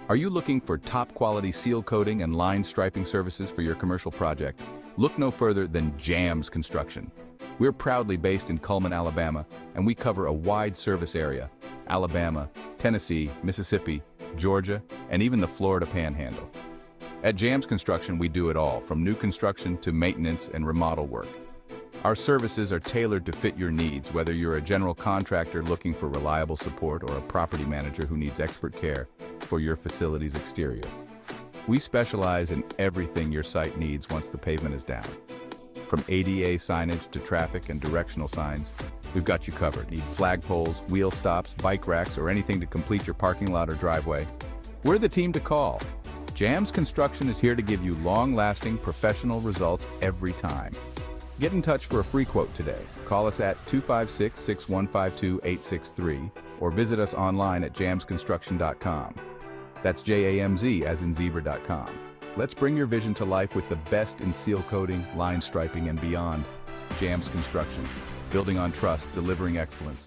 Are you looking for top-quality seal coating and line striping services for your commercial project? Look no further than JAMZ Construction. We're proudly based in Cullman, Alabama, and we cover a wide service area: Alabama, Tennessee, Mississippi, Georgia, and even the Florida Panhandle. At JAMZ Construction, we do it all, from new construction to maintenance and remodel work. Our services are tailored to fit your needs, whether you're a general contractor looking for reliable support or a property manager who needs expert care for your facility's exterior. We specialize in everything your site needs once the pavement is down. From ADA signage to traffic and directional signs, we've got you covered. Need flagpoles, wheel stops, bike racks, or anything to complete your parking lot or driveway? We're the team to call. JAMZ Construction is here to give you long-lasting, professional results every time. Get in touch for a free quote today. Call us at 256-6152-863 or visit us online at jamzconstruction.com. That's JAMZ as in zebra.com. Let's bring your vision to life with the best in seal coating, line striping, and beyond. JAMZ Construction, building on trust, delivering excellence.